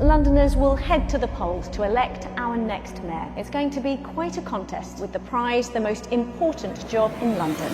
Londoners will head to the polls to elect our next mayor. It's going to be quite a contest, with the prize the most important job in London.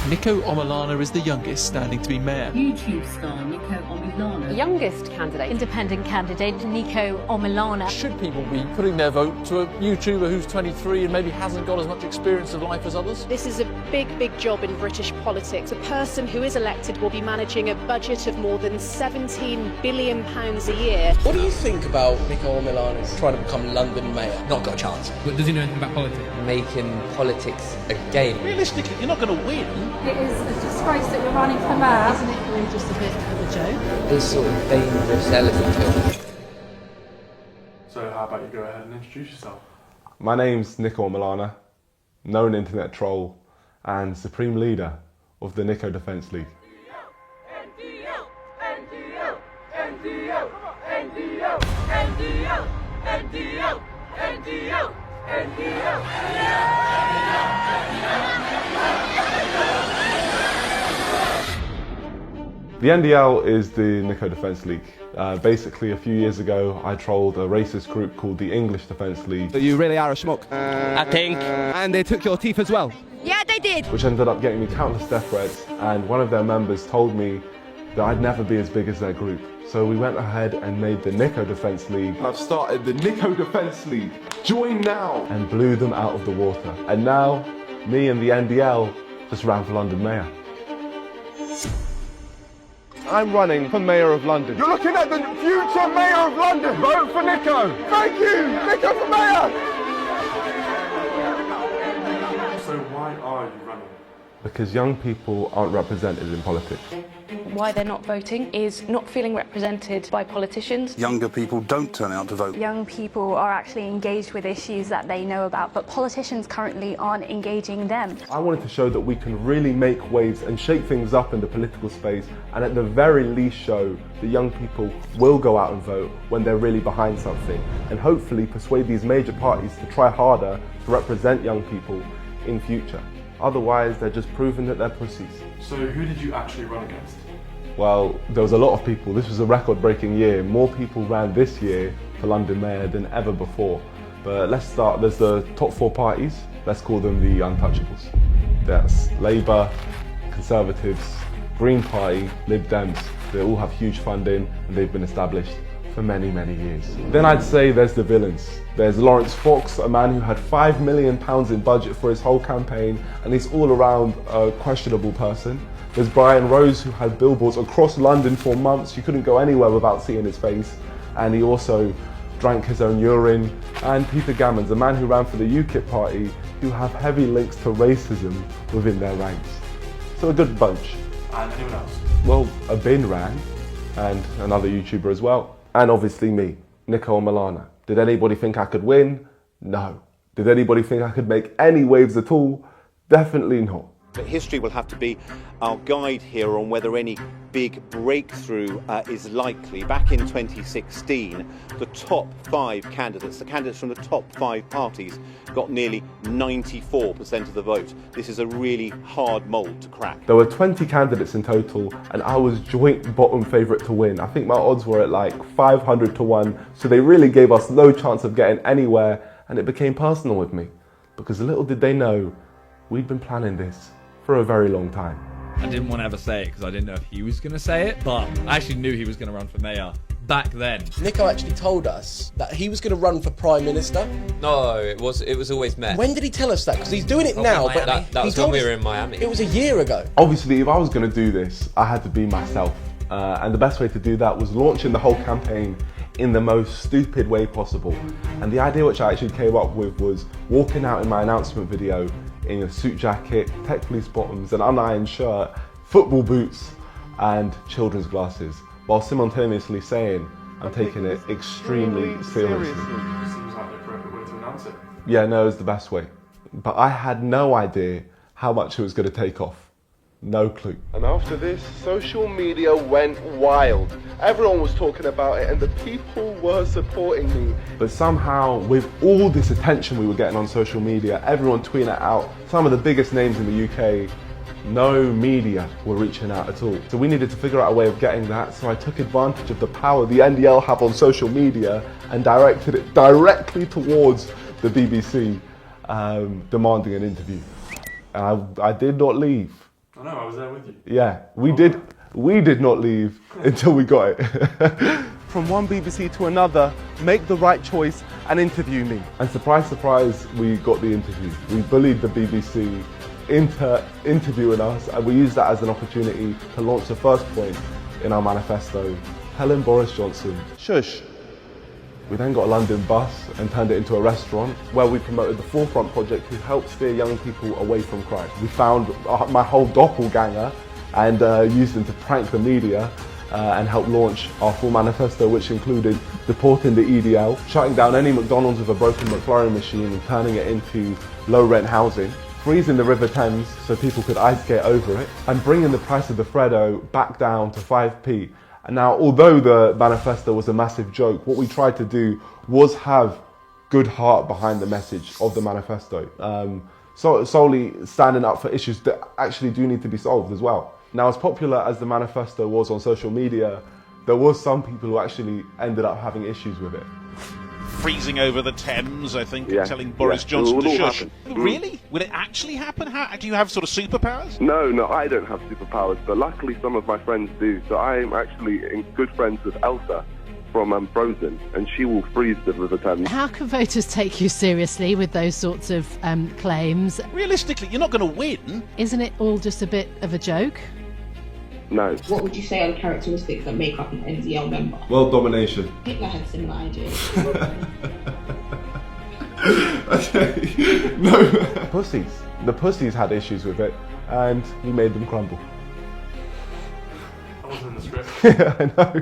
Nico Omilana is the youngest standing to be mayor. YouTube star Nico Omilana. Youngest candidate, independent candidate Nico Omilana. Should people be putting their vote to a YouTuber who's 23 and maybe hasn't got as much experience of life as others? This is a big job in British politics. A person who is elected will be managing a budget of more than £17 billion a year. What do you think about Nico Omilana trying to become London mayor? Not got a chance. But does he know anything about politics? Making politics a game. Realistically, you're not going to win. It is a disgrace that you're running for mayor. Isn't it really just a bit of a joke? There's sort of dangerous element to it. So how about you go ahead and introduce yourself? My name's Nico Omilana, known internet troll and supreme leader of the Nico Defence League. The NDL is the Nico Defence League. Basically, a few years ago, I trolled a racist group called the English Defence League. You really are a schmuck. I think. And they took your teeth as well. Yeah, they did. Which ended up getting me countless death threats, and one of their members told me that I'd never be as big as their group. So we went ahead and made the Nico Defence League. I've started the Nico Defence League. Join now! And blew them out of the water. And now, me and the NDL just ran for London Mayor. I'm running for Mayor of London. You're looking at the future Mayor of London! Vote for Nico! Thank you! Nico for Mayor! So why are you running? Because young people aren't represented in politics. Why they're not voting is not feeling represented by politicians. Younger people don't turn out to vote. Young people are actually engaged with issues that they know about, but politicians currently aren't engaging them. I wanted to show that we can really make waves and shake things up in the political space, and at the very least show that young people will go out and vote when they're really behind something, and hopefully persuade these major parties to try harder to represent young people in future. Otherwise, they're just proving that they're pussies. So who did you actually run against? Well, there was a lot of people. This was a record-breaking year. More people ran this year for London Mayor than ever before. But let's start. There's the top four parties. Let's call them the untouchables. That's Labour, Conservatives, Green Party, Lib Dems. They all have huge funding and they've been established for many years. Then I'd say there's the villains. There's Lawrence Fox, a man who had £5 million in budget for his whole campaign, and he's all around a questionable person. There's Brian Rose, who had billboards across London for months. You couldn't go anywhere without seeing his face, and he also drank his own urine. And Peter Gammons, a man who ran for the UKIP party, who have heavy links to racism within their ranks. So a good bunch. And anyone else? Well, a bin ran, and another YouTuber as well. And obviously me, Nico Omilana. Did anybody think I could win? No. Did anybody think I could make any waves at all? Definitely not. But history will have to be our guide here on whether any big breakthrough is likely. Back in 2016, the top 5 candidates, the candidates from the top 5 parties, got nearly 94% of the vote. This is a really hard mould to crack. There were 20 candidates in total, and I was joint bottom favourite to win. I think my odds were at like 500 to 1, so they really gave us no chance of getting anywhere, and it became personal with me. Because little did they know, we'd been planning this for a very long time. I didn't want to ever say it because I didn't know if he was going to say it, but I actually knew he was going to run for mayor back then. Nico actually told us that he was going to run for Prime Minister. No, it was always Met. When did he tell us that? Because he's doing it now, but that was when we were in Miami. It was a year ago. Obviously, if I was going to do this, I had to be myself. And the best way to do that was launching the whole campaign in the most stupid way possible. And the idea which I actually came up with was walking out in my announcement video in a suit jacket, tech police bottoms, an unironed shirt, football boots, and children's glasses, while simultaneously saying I'm taking it extremely seriously. Seems like the appropriate way to announce it. Yeah, no, it was the best way. But I had no idea how much it was going to take off. No clue. And after this, social media went wild. Everyone was talking about it and the people were supporting me. But somehow, with all this attention we were getting on social media, everyone tweeting it out, some of the biggest names in the UK No media were reaching out at all. So we needed to figure out a way of getting that. So I took advantage of the power the NDL have on social media and directed it directly towards the BBC, demanding an interview. And I did not leave. I know, I was there with you. Yeah, we did not leave until we got it. From one BBC to another, make the right choice and interview me. And surprise, surprise, we got the interview. We bullied the BBC into interviewing us, and we used that as an opportunity to launch the first point in our manifesto. Helen Boris Johnson, shush. We then got a London bus and turned it into a restaurant where we promoted the Forefront project to help steer young people away from crime. We found my whole doppelganger and used them to prank the media and help launch our full manifesto, which included deporting the EDL, shutting down any McDonald's with a broken McFlurry machine and turning it into low-rent housing, freezing the River Thames so people could ice skate over it, and bringing the price of the Freddo back down to 5p. And now, although the manifesto was a massive joke, what we tried to do was have good heart behind the message of the manifesto. Solely standing up for issues that actually do need to be solved as well. Now, as popular as the manifesto was on social media, there was some people who actually ended up having issues with it. Freezing over the Thames, I think, telling Boris Johnson to shush. Really? Will it actually happen? Do you have sort of superpowers? No, I don't have superpowers, but luckily some of my friends do. So I'm actually good friends with Elsa from Frozen, and she will freeze the River Thames. How can voters take you seriously with those sorts of claims? Realistically, you're not going to win. Isn't it all just a bit of a joke? No. What would you say are the characteristics that make up an NDL member? World domination. Hitler had similar ideas. No. Pussies. The pussies had issues with it, and we made them crumble. That wasn't in the script. Yeah, I know.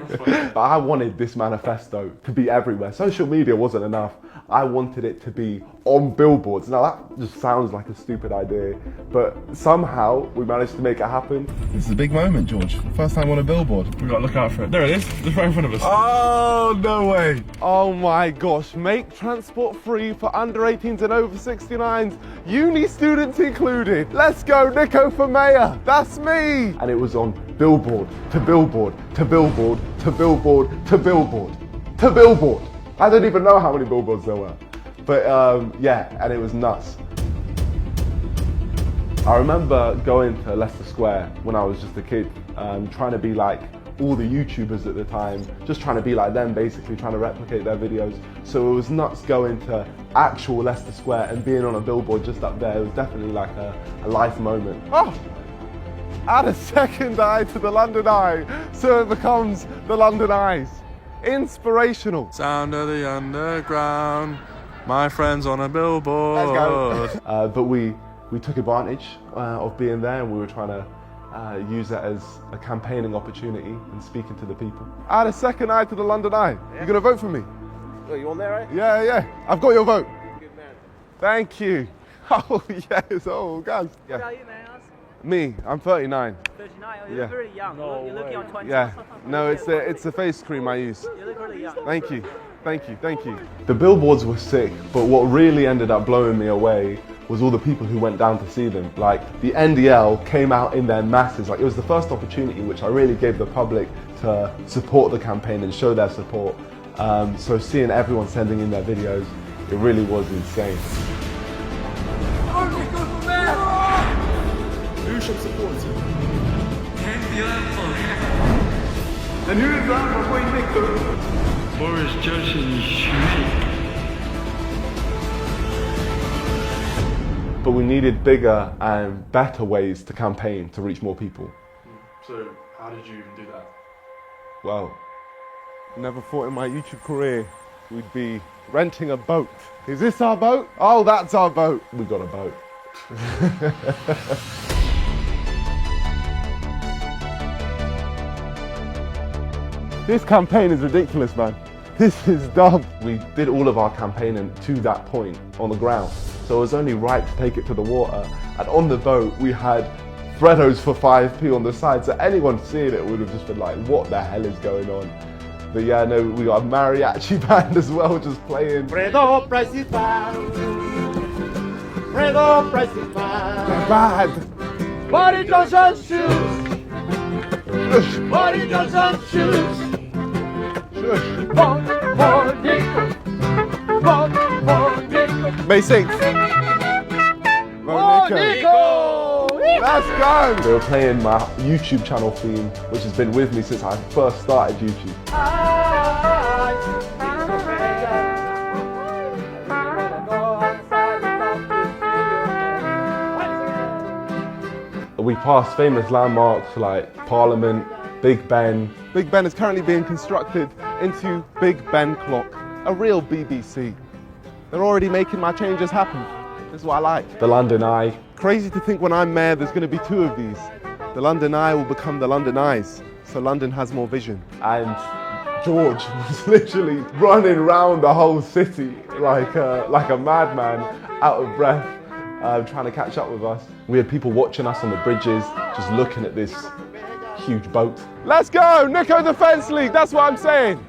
But I wanted this manifesto to be everywhere. Social media wasn't enough. I wanted it to be on billboards. Now that just sounds like a stupid idea, but somehow we managed to make it happen. This is a big moment, George. First time on a billboard. We've got to look out for it. There it is. It's right in front of us. Oh, no way. Oh my gosh. Make transport free for under 18s and over 69s. Uni students included. Let's go, Nico for mayor. That's me. And it was on billboard to billboard to billboard to billboard to billboard to billboard. I don't even know how many billboards there were. But yeah, and it was nuts. I remember going to Leicester Square when I was just a kid, trying to be like all the YouTubers at the time, just trying to be like them, basically trying to replicate their videos. So it was nuts going to actual Leicester Square and being on a billboard just up there. It was definitely like a life moment. Oh! Add a second eye to the London Eye, so it becomes the London Eyes. Inspirational. Sound of the underground, my friends on a billboard. Let's go. But we took advantage of being there, and we were trying to use that as a campaigning opportunity and speaking to the people. Add a second eye to the London Eye. Yeah. You gonna vote for me? Oh, you on there, right? Yeah. I've got your vote. Good man. Thank you. Oh yes. Oh guys. Yeah. How old are you, man? Me, I'm 39. 39? Oh, you look really young. No, you're looking on 20. Yeah. No, it's a face cream I use. You look really young. Thank you. The billboards were sick, but what really ended up blowing me away was all the people who went down to see them. Like, the NDL came out in their masses. Like, it was the first opportunity which I really gave the public to support the campaign and show their support. So seeing everyone sending in their videos, it really was insane. Who should support you? And who's that for Nico? Boris Johnson. But we needed bigger and better ways to campaign to reach more people. So, how did you even do that? Well, never thought in my YouTube career we'd be renting a boat. Is this our boat? Oh, that's our boat. We got a boat. This campaign is ridiculous, man. This is dumb. We did all of our campaigning to that point on the ground. So it was only right to take it to the water. And on the boat, we had Freddos for 5p on the side. So anyone seeing it would have just been like, what the hell is going on? But yeah, no, we got a mariachi band as well, just playing. Fredo principal. Fredo principal. They're bad. Boris Johnson shoes. Boris Johnson shoes. Vote for Nico. Vote for Nico. May 6th. Oh, Nico! Let's go! They were playing my YouTube channel theme, which has been with me since I first started YouTube. We passed famous landmarks like Parliament, Big Ben. Big Ben is currently being constructed into Big Ben Clock, a real BBC. They're already making my changes happen. This is what I like. The London Eye. Crazy to think when I'm mayor there's going to be 2 of these. The London Eye will become the London Eyes, so London has more vision. And George was literally running around the whole city like a madman, out of breath, trying to catch up with us. We had people watching us on the bridges, just looking at this huge boat. Let's go, Nico Defence League, that's what I'm saying.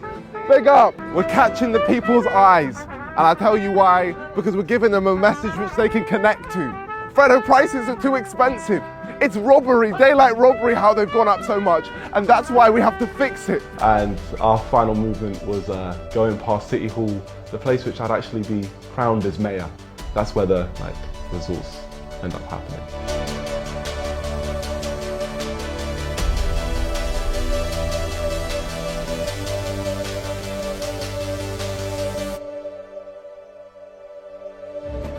Big up. We're catching the people's eyes. And I'll tell you why, because we're giving them a message which they can connect to. Fredo, prices are too expensive. It's robbery, daylight robbery, how they've gone up so much. And that's why we have to fix it. And our final movement was going past City Hall, the place which I'd actually be crowned as mayor. That's where the results end up happening.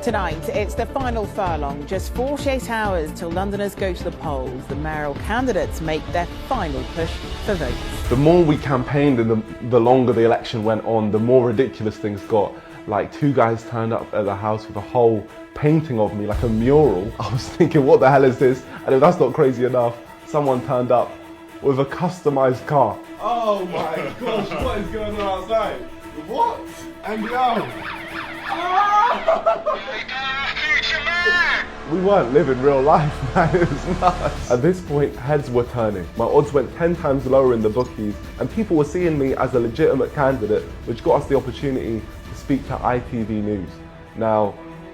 Tonight, it's the final furlong. Just 48 hours till Londoners go to the polls. The mayoral candidates make their final push for votes. The more we campaigned and the longer the election went on, the more ridiculous things got. Like 2 guys turned up at the house with a whole painting of me, like a mural. I was thinking, what the hell is this? And if that's not crazy enough, someone turned up with a customized car. Oh my gosh, what is going on outside? What? And go! We weren't living real life, man. It was nuts. At this point, heads were turning. My odds went 10 times lower in the bookies, and people were seeing me as a legitimate candidate, which got us the opportunity to speak to ITV News. Now,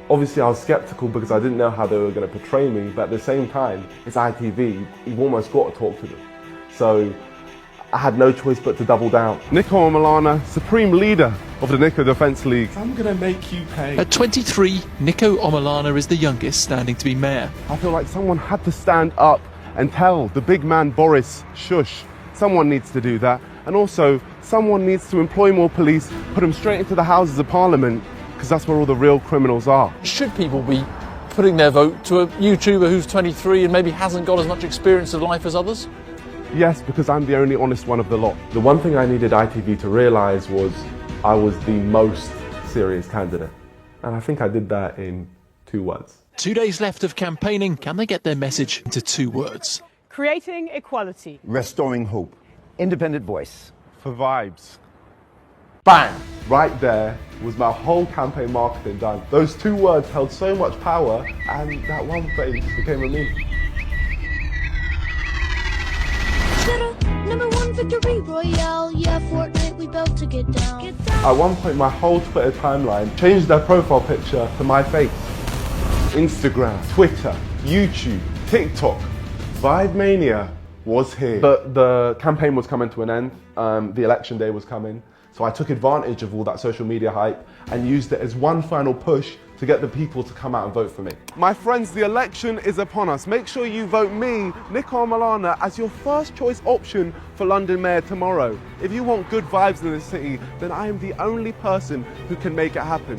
obviously I was skeptical because I didn't know how they were going to portray me, but at the same time, it's ITV, you've almost got to talk to them. So I had no choice but to double down. Nico Omilana, Supreme Leader of the Nico Defence League. I'm gonna make you pay. At 23, Nico Omilana is the youngest standing to be mayor. I feel like someone had to stand up and tell the big man Boris, shush. Someone needs to do that. And also, someone needs to employ more police, put them straight into the Houses of Parliament, because that's where all the real criminals are. Should people be putting their vote to a YouTuber who's 23 and maybe hasn't got as much experience of life as others? Yes, because I'm the only honest one of the lot. The one thing I needed ITV to realise was I was the most serious candidate. And I think I did that in 2 words. 2 days left of campaigning. Can they get their message into 2 words? Creating equality. Restoring hope. Independent voice. For vibes. Bang! Right there was my whole campaign marketing done. Those 2 words held so much power, and that one face became a meme. Number 1 victory royale, yeah, Fortnite, we about to get down. At one point, my whole Twitter timeline changed their profile picture to my face. Instagram, Twitter, YouTube, TikTok. Vibe Mania was here. The campaign was coming to an end. The election day was coming. So I took advantage of all that social media hype and used it as one final push to get the people to come out and vote for me. My friends, the election is upon us. Make sure you vote me, Nico Omilana, as your first choice option for London Mayor tomorrow. If you want good vibes in the city, then I am the only person who can make it happen.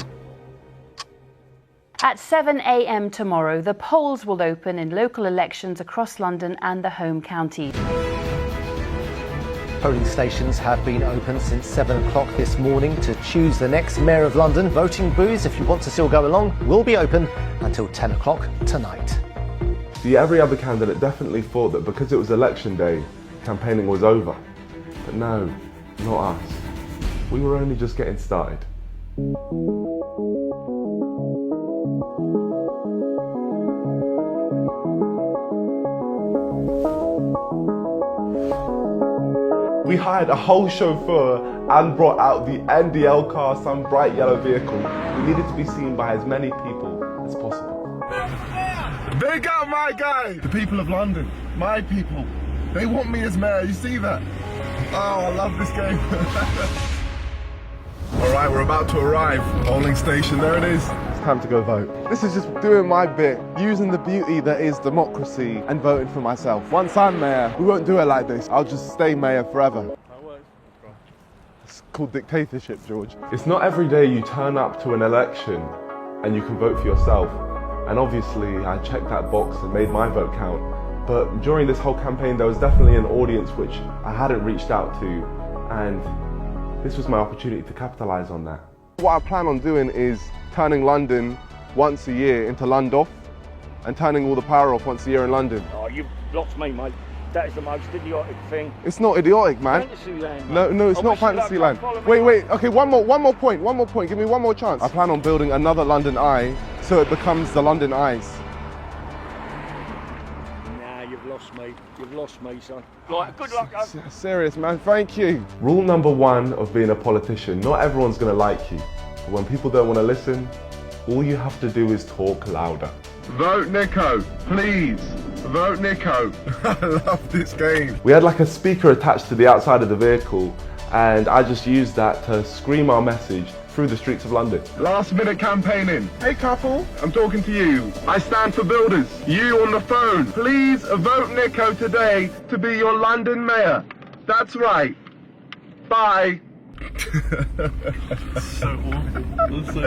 At 7 a.m. tomorrow, the polls will open in local elections across London and the home counties. Polling stations have been open since 7 o'clock this morning to choose the next Mayor of London. Voting booths, if you want to still go along, will be open until 10 o'clock tonight. See, every other candidate definitely thought that because it was election day, campaigning was over. But no, not us. We were only just getting started. We hired a whole chauffeur and brought out the NDL car, some bright yellow vehicle. We needed to be seen by as many people as possible. Big up my guy! The people of London, my people, they want me as mayor, you see that? Oh, I love this game. Alright, we're about to arrive. Polling station, there it is. It's time to go vote. This is just doing my bit, using the beauty that is democracy and voting for myself. Once I'm mayor, we won't do it like this. I'll just stay mayor forever. It's called dictatorship, George. It's not every day you turn up to an election and you can vote for yourself. And obviously I checked that box and made my vote count. But during this whole campaign there was definitely an audience which I hadn't reached out to, and this was my opportunity to capitalise on that. What I plan on doing is turning London once a year into Lundoff and turning all the power off once a year in London. Oh, you've lost me, mate. That is the most idiotic thing. It's not idiotic, man. Fantasyland. No, it's not Fantasyland. Wait. Okay, one more point. Give me one more chance. I plan on building another London Eye so it becomes the London Eyes. Nah, you've lost me, son. Right, good luck. Serious, man. Thank you. Rule number one of being a politician: not everyone's going to like you. But when people don't want to listen, all you have to do is talk louder. Vote Nico, please. Vote Nico. I love this game. We had like a speaker attached to the outside of the vehicle, and I just used that to scream our message through the streets of London. Last minute campaigning. Hey couple, I'm talking to you. I stand for builders. You on the phone. Please vote Nico today to be your London mayor. That's right. Bye. So awful.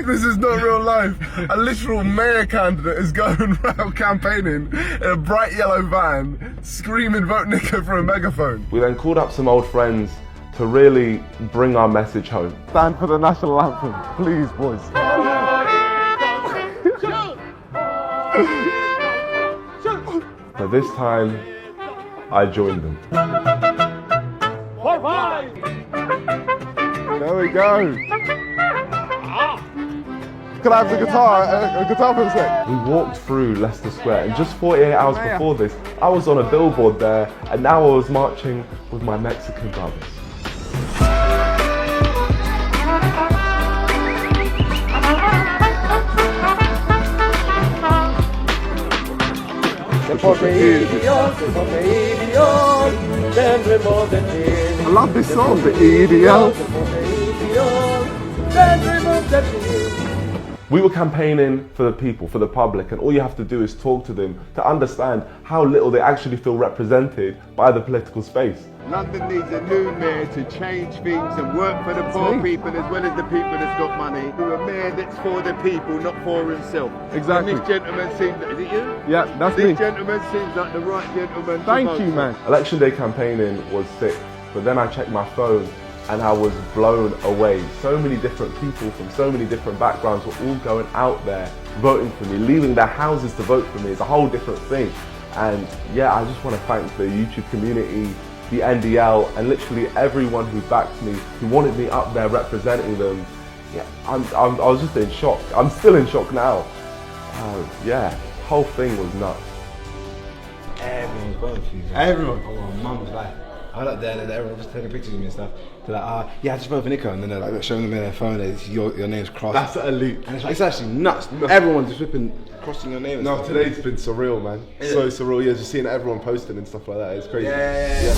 This is not real life. A literal mayor candidate is going around campaigning in a bright yellow van, screaming vote Nico for a megaphone. We then called up some old friends to really bring our message home. Stand for the national anthem, please, boys. But this time, I joined them. There we go. Can I have the guitar? A guitar for a sec? We walked through Leicester Square, and just 48 hours before this, I was on a billboard there, and now I was marching with my Mexican brothers. I love this song, the EDL. We were campaigning for the people, for the public, and all you have to do is talk to them to understand how little they actually feel represented by the political space. London needs a new mayor to change things and work for the poor people as well as the people that's got money. To a mayor that's for the people, not for himself. Exactly. And this gentleman seems, is it you? Yeah, that's me. This gentleman seems like the right gentleman. Thank you, man. Election day campaigning was sick, but then I checked my phone and I was blown away. So many different people from so many different backgrounds were all going out there voting for me, leaving their houses to vote for me. It's a whole different thing. And yeah, I just want to thank the YouTube community, the NDL, and literally everyone who backed me, who wanted me up there representing them. Yeah, I was just in shock. I'm still in shock now. Yeah, whole thing was nuts. Everyone's voting for you. Everyone. Oh, my mum was like, I went up there and everyone was taking pictures of me and stuff. They're like, yeah, I just voted for Nico, and then they're like showing them in their phone, your name's crossed. That's elite. And it's actually nuts. Everyone's just crossing your name. No, today's been surreal, man. So surreal. Yeah, just seeing everyone posting and stuff like that. It's crazy. Yeah.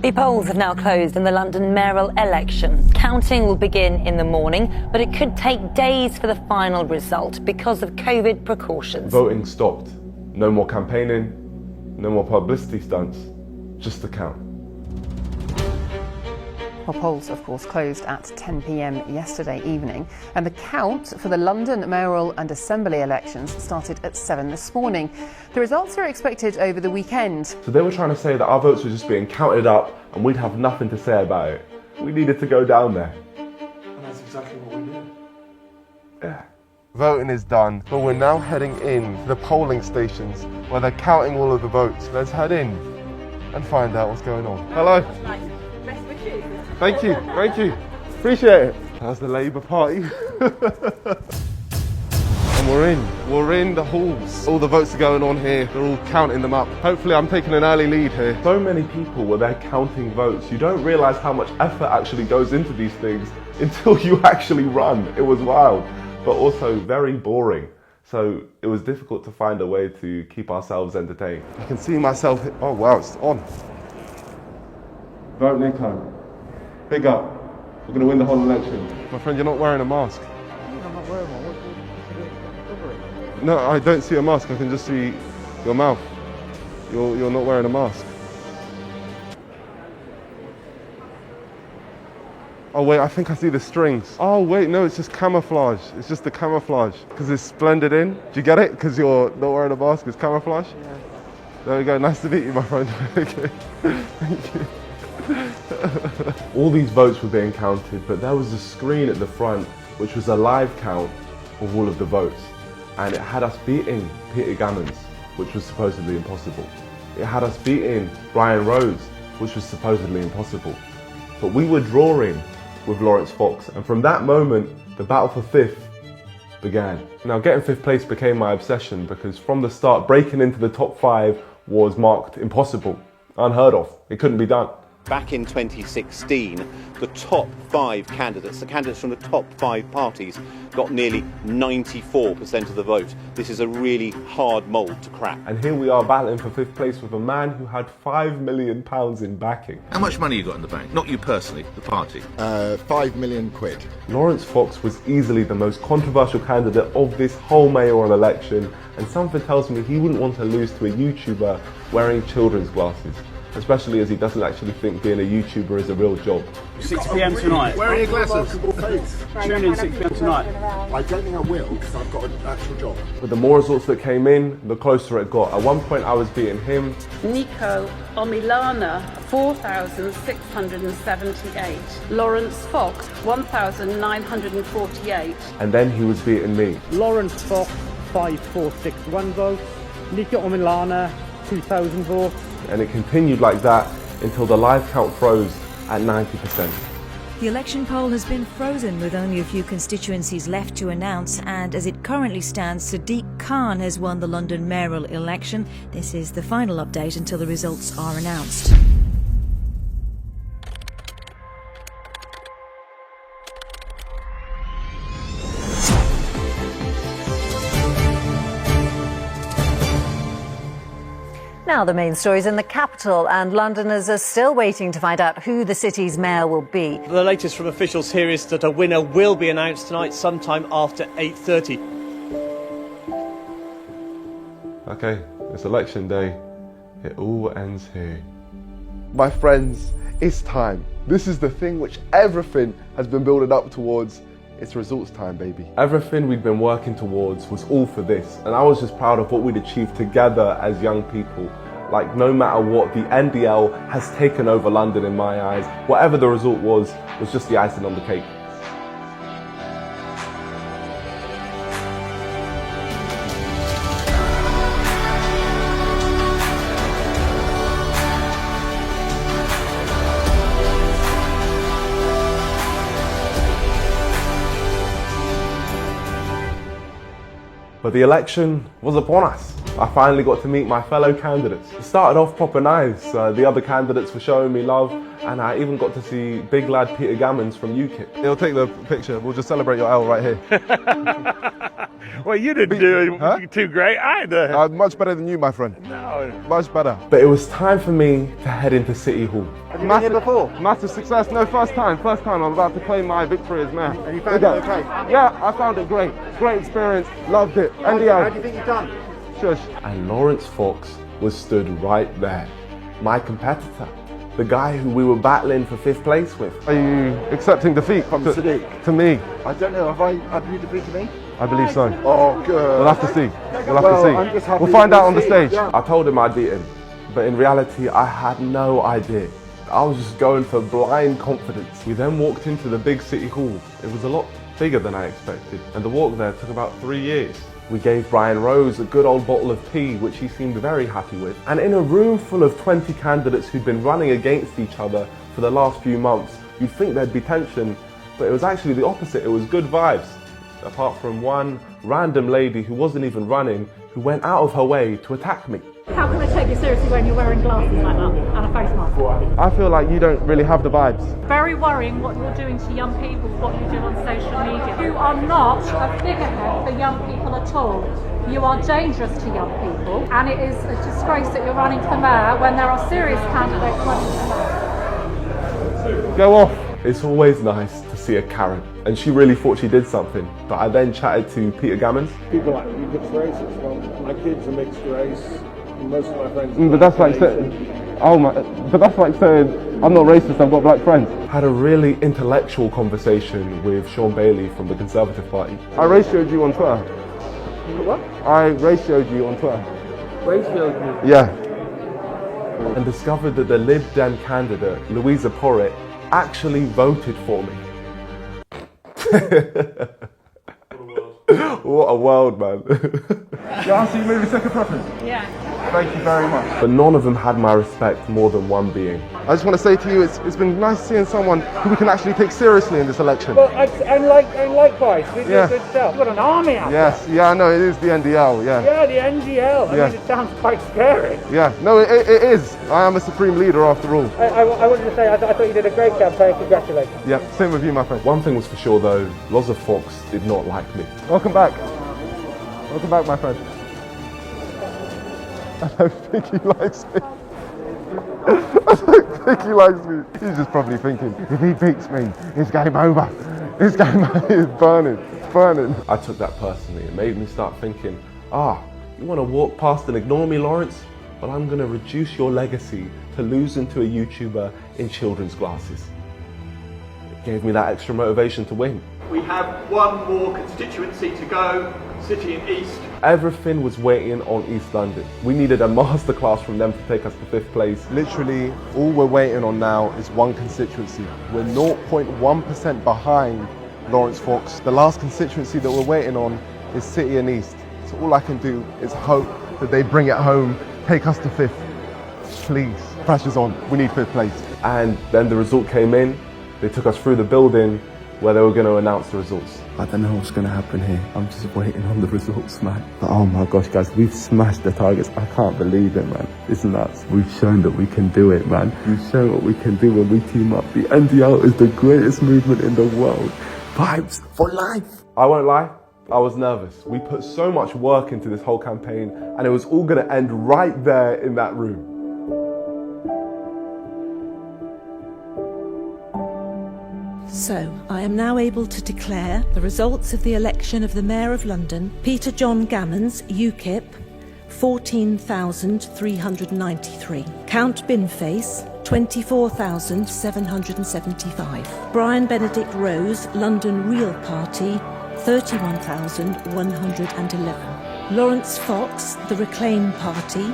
The polls have now closed in the London mayoral election. Counting will begin in the morning, but it could take days for the final result because of COVID precautions. Voting stopped. No more campaigning, no more publicity stunts, just the count. Well, polls, of course, closed at 10 p.m. yesterday evening, and the count for the London mayoral and assembly elections started at 7 this morning. The results are expected over the weekend. So they were trying to say that our votes were just being counted up and we'd have nothing to say about it. We needed to go down there. And that's exactly what we did. Yeah. Voting is done, but we're now heading in to the polling stations where they're counting all of the votes. Let's head in and find out what's going on. Hello. Best wishes. Thank you. Appreciate it. That's the Labour Party. And we're in the halls. All the votes are going on here. They're all counting them up. Hopefully I'm taking an early lead here. So many people were there counting votes. You don't realise how much effort actually goes into these things until you actually run. It was wild, but also very boring. So it was difficult to find a way to keep ourselves entertained. I can see myself, oh wow, it's on. Vote Nico. Big up. We're going to win the whole election. My friend, you're not wearing a mask. I'm not wearing one. No, I don't see a mask. I can just see your mouth. You're not wearing a mask. Oh wait, I think I see the strings. Oh wait, no, it's just camouflage. It's just the camouflage. Because it's blended in. Do you get it? Because you're not wearing a mask, it's camouflage? Yeah. There we go, nice to meet you, my friend. Okay, thank you. All these votes were being counted, but there was a screen at the front which was a live count of all of the votes. And it had us beating Peter Gammons, which was supposedly impossible. It had us beating Brian Rose, which was supposedly impossible. But we were drawing with Laurence Fox, and from that moment, the battle for 5th began. Now, getting 5th place became my obsession because from the start, breaking into the top 5 was marked impossible, unheard of. It couldn't be done. Back in 2016, the top 5 candidates, the candidates from the top 5 parties, got nearly 94% of the vote. This is a really hard mould to crack. And here we are battling for 5th place with a man who had £5 million in backing. How much money you got in the bank? Not you personally, the party. £5 million. Laurence Fox was easily the most controversial candidate of this whole mayoral election, and something tells me he wouldn't want to lose to a YouTuber wearing children's glasses. Especially as he doesn't actually think being a YouTuber is a real job. 6 p.m. tonight. Where are your glasses? Tune in 6 p.m. tonight. I don't think I will because I've got an actual job. With the more results that came in, the closer it got. At one point I was beating him. Nico Omilana, 4,678. Laurence Fox, 1,948. And then he was beating me. Laurence Fox, 5,461 votes. Nico Omilana, 2,000 votes. And it continued like that until the live count froze at 90%. The election poll has been frozen with only a few constituencies left to announce, and as it currently stands, Sadiq Khan has won the London mayoral election. This is the final update until the results are announced. Now the main stories in the capital, and Londoners are still waiting to find out who the city's mayor will be. The latest from officials here is that a winner will be announced tonight sometime after 8:30. Okay, it's election day. It all ends here. My friends, it's time. This is the thing which everything has been building up towards. It's results time, baby. Everything we'd been working towards was all for this, and I was just proud of what we'd achieved together as young people. Like, no matter what, the NDL has taken over London in my eyes. Whatever the result was just the icing on the cake. But the election was upon us. I finally got to meet my fellow candidates. It started off proper nice. The other candidates were showing me love, and I even got to see big lad Peter Gammons from UKIP. He'll take the picture. We'll just celebrate your L right here. Well, you didn't do it too great either. Much better than you, my friend. No. Much better. But it was time for me to head into City Hall. Have you been here before? Massive success. No, first time. First time. I'm about to claim my victory as mayor. And you found it okay? Yeah, I found it great. Great experience. Loved it. How do you think you've done? Shush. And Laurence Fox was stood right there. My competitor. The guy who we were battling for 5th place with. Are you accepting defeat from Sadiq? To me. I don't know. Have you defeated me? I believe so. Oh, good. We'll have to see. We'll have to see. I'm just happy we'll find out on the see. stage. Yeah. I told him I'd beat him, but in reality, I had no idea. I was just going for blind confidence. We then walked into the big City Hall. It was a lot bigger than I expected, and the walk there took about 3 years. We gave Brian Rose a good old bottle of tea, which he seemed very happy with. And in a room full of 20 candidates who'd been running against each other for the last few months, you'd think there'd be tension, but it was actually the opposite. It was good vibes. Apart from one random lady who wasn't even running, who went out of her way to attack me. How can I take take you seriously when you're wearing glasses like that and a face mask. I feel like you don't really have the vibes. Very worrying what you're doing to young people, what you do on social media. You are not a figurehead for young people at all. You are dangerous to young people, and it is a disgrace that you're running for mayor when there are serious candidates running for mayor. Go off. It's always nice to see a Karen, and she really thought she did something. But I then chatted to Peter Gammons. People like you mixed races. Well, my kids are mixed race, and most of my friends. But that's like saying, oh my! But that's like saying I'm not racist. I've got black friends. Had a really intellectual conversation with Sean Bailey from the Conservative Party. I ratioed you on Twitter. What? I ratioed you on Twitter. Ratioed me? Yeah. And discovered that the Lib Dem candidate, Louisa Porritt, actually voted for me. What a world, man. Yeah, so you made me second preference? Yeah. Thank you very much. But none of them had my respect more than one being. I just want to say to you, it's been nice seeing someone who we can actually take seriously in this election. Well, and likewise, we do Yeah. good stuff. We've got an army out Yes, yeah, I know, it is the NDL, yeah. there. Yeah, the NGL. I Yeah. mean, it sounds quite scary. Yeah, no, it is. I am a supreme leader after all. I wanted to say, I thought you did a great campaign. Congratulations. Yeah, same with you, my friend. One thing was for sure though, Loza Fox did not like me. Welcome back. Welcome back, my friend. I don't think he likes me. I don't think he likes me. He's just probably thinking, if he beats me, it's game over. It's game over. It's burning. It's burning. I took that personally. It made me start thinking, you want to walk past and ignore me, Lawrence? Well, I'm going to reduce your legacy to losing to a YouTuber in children's glasses. It gave me that extra motivation to win. We have one more constituency to go, City and East. Everything was waiting on East London. We needed a masterclass from them to take us to 5th place. Literally, all we're waiting on now is one constituency. We're 0.1% behind Lawrence Fox. The last constituency that we're waiting on is City and East. So all I can do is hope that they bring it home, take us to 5th. Please, pressure's on. We need 5th place. And then the result came in. They took us through the building where they were going to announce the results. I don't know what's going to happen here. I'm just waiting on the results, man. But oh my gosh, guys, we've smashed the targets. I can't believe it, man. It's nuts. We've shown that we can do it, man. We've shown what we can do when we team up. The NDL is the greatest movement in the world. Vibes for life. I won't lie, I was nervous. We put so much work into this whole campaign and it was all going to end right there in that room. So, I am now able to declare the results of the election of the Mayor of London, Peter John Gammons, UKIP, 14,393. Count Binface, 24,775. Brian Benedict Rose, London Real Party, 31,111. Lawrence Fox, the Reclaim Party,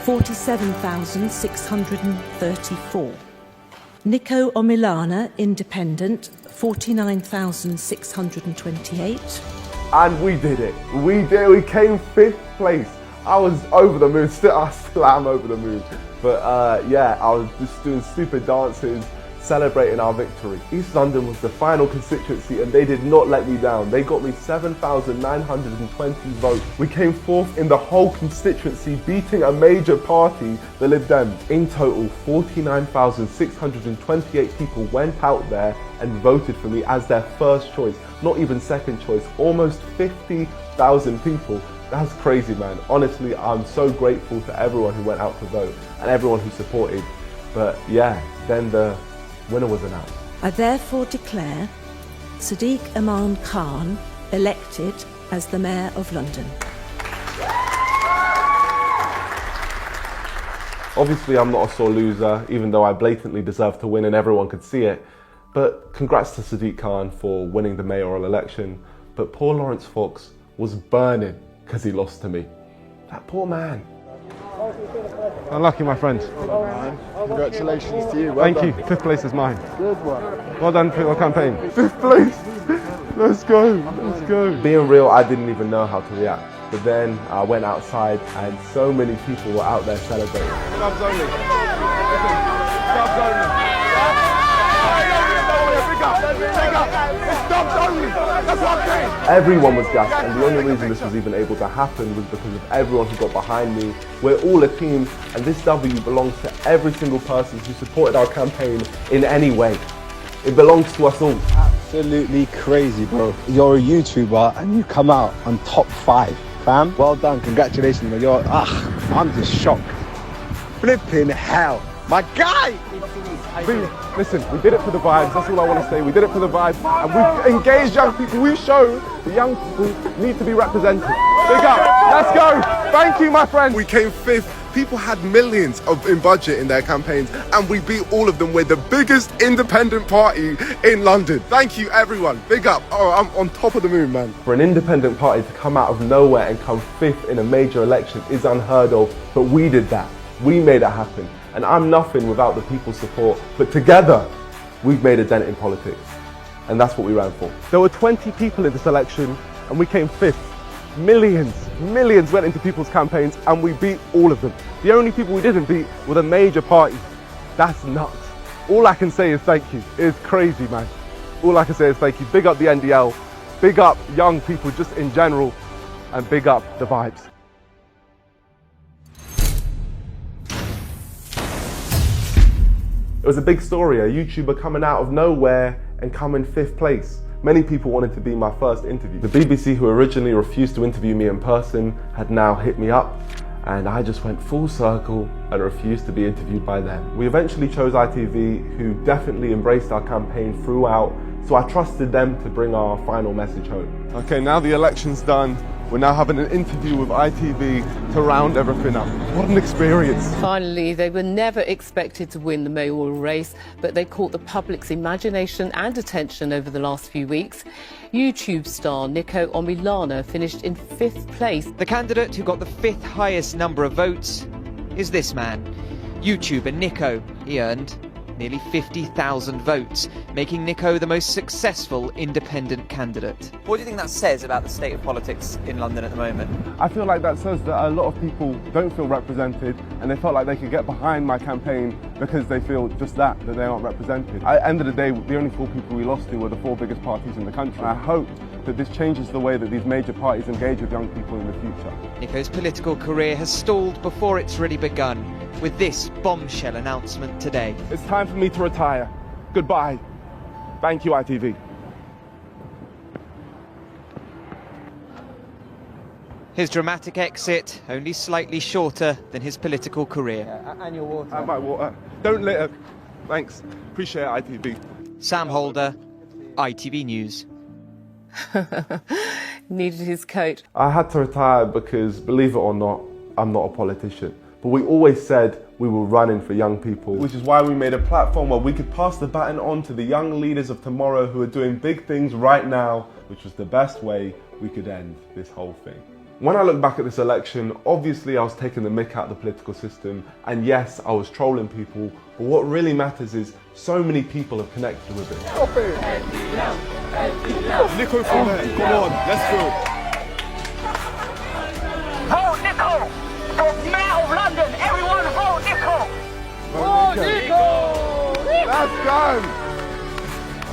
47,634. Nico Omilana, Independent, 49,628. And we did it. We did. We came 5th place. I was over the moon. I still am over the moon. But yeah, I was just doing stupid dances, celebrating our victory. East London was the final constituency and they did not let me down. They got me 7,920 votes. We came 4th in the whole constituency, beating a major party, the Lib Dems. In total, 49,628 people went out there and voted for me as their first choice, not even second choice. Almost 50,000 people. That's crazy, man. Honestly, I'm so grateful to everyone who went out to vote and everyone who supported. But yeah, then the winner was announced. I therefore declare Sadiq Aman Khan elected as the Mayor of London. Obviously, I'm not a sore loser, even though I blatantly deserve to win and everyone could see it. But congrats to Sadiq Khan for winning the mayoral election. But poor Lawrence Fox was burning because he lost to me. That poor man. Unlucky, my friend. Congratulations to you. Thank you. 5th place is mine. Good one. Well done for your campaign. 5th place. Let's go. Let's go. Being real, I didn't even know how to react. But then I went outside and so many people were out there celebrating. Subs only. Subs only. Big up. It's subs only. That's Everyone was gassed, and the only reason this was even able to happen was because of everyone who got behind me. We're all a team, and this W belongs to every single person who supported our campaign in any way. It belongs to us all. Absolutely crazy, bro. You're a YouTuber and you come out on top 5, fam. Well done, congratulations, man. I'm just shocked. Flipping hell, my guy! Listen, we did it for the vibes, that's all I want to say. We did it for the vibes, and we've engaged young people. We've shown the young people need to be represented. Big up, let's go. Thank you, my friend. We came 5th. People had millions in budget in their campaigns, and we beat all of them. We're the biggest independent party in London. Thank you, everyone. Big up. Oh, I'm on top of the moon, man. For an independent party to come out of nowhere and come 5th in a major election is unheard of, but we did that. We made it happen. And I'm nothing without the people's support, but together, we've made a dent in politics. And that's what we ran for. There were 20 people in this election, and we came 5th. Millions went into people's campaigns, and we beat all of them. The only people we didn't beat were the major parties. That's nuts. All I can say is thank you. It's crazy, man. All I can say is thank you. Big up the NDL, big up young people just in general, and big up the vibes. It was a big story, a YouTuber coming out of nowhere and coming 5th place. Many people wanted to be my first interview. The BBC, who originally refused to interview me in person, had now hit me up, and I just went full circle and refused to be interviewed by them. We eventually chose ITV, who definitely embraced our campaign throughout, so I trusted them to bring our final message home. Okay, now the election's done. We're now having an interview with ITV to round everything up. What an experience. Finally, they were never expected to win the mayoral race, but they caught the public's imagination and attention over the last few weeks. YouTube star Nico Omilana finished in 5th place. The candidate who got the 5th highest number of votes is this man, YouTuber Nico. He earned nearly 50,000 votes, making Nico the most successful independent candidate. What do you think that says about the state of politics in London at the moment? I feel like that says that a lot of people don't feel represented, and they felt like they could get behind my campaign because they feel just that they aren't represented. At the end of the day, the only 4 people we lost to were the 4 biggest parties in the country. I hope that this changes the way that these major parties engage with young people in the future. Nico's political career has stalled before it's really begun, with this bombshell announcement today. It's time for me to retire. Goodbye. Thank you, ITV. His dramatic exit only slightly shorter than his political career. And your water. And my water. Don't litter. Thanks. Appreciate it, ITV. Sam Holder, ITV News. Needed his coat. I had to retire because, believe it or not, I'm not a politician. But we always said we were running for young people, which is why we made a platform where we could pass the baton on to the young leaders of tomorrow who are doing big things right now, which was the best way we could end this whole thing. When I look back at this election, obviously I was taking the mick out of the political system, and yes, I was trolling people, but what really matters is so many people have connected with it. Stop it! Nico from there, come on, let's go. Vote Nico! For Mayor of London, everyone vote Nico! Vote Nico! Let's go!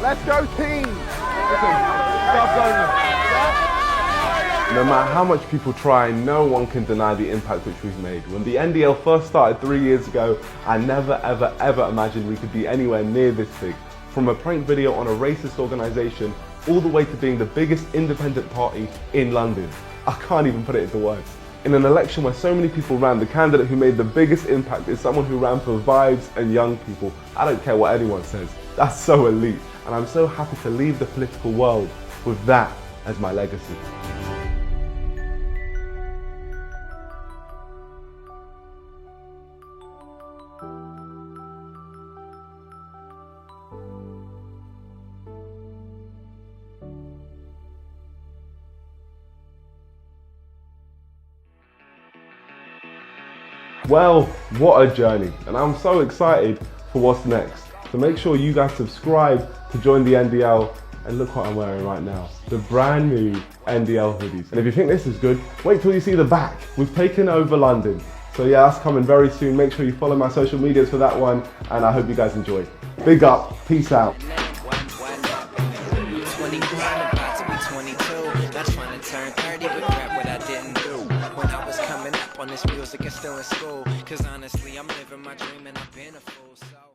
Let's go team! Listen, stop going. No matter how much people try, no one can deny the impact which we've made. When the NDL first started 3 years ago, I never ever imagined we could be anywhere near this big. From a prank video on a racist organisation, all the way to being the biggest independent party in London. I can't even put it into words. In an election where so many people ran, the candidate who made the biggest impact is someone who ran for vibes and young people. I don't care what anyone says. That's so elite. And I'm so happy to leave the political world with that as my legacy. Well, what a journey, and I'm so excited for what's next. So make sure you guys subscribe to join the NDL, and look what I'm wearing right now. The brand new NDL hoodies. And if you think this is good, wait till you see the back. We've taken over London. So yeah, that's coming very soon. Make sure you follow my social medias for that one, and I hope you guys enjoy. Big up, peace out. 22, not trying to turn 30, but crap what I didn't do. When I was coming up on this music and still in school, cause honestly I'm living my dream and I've been a fool, so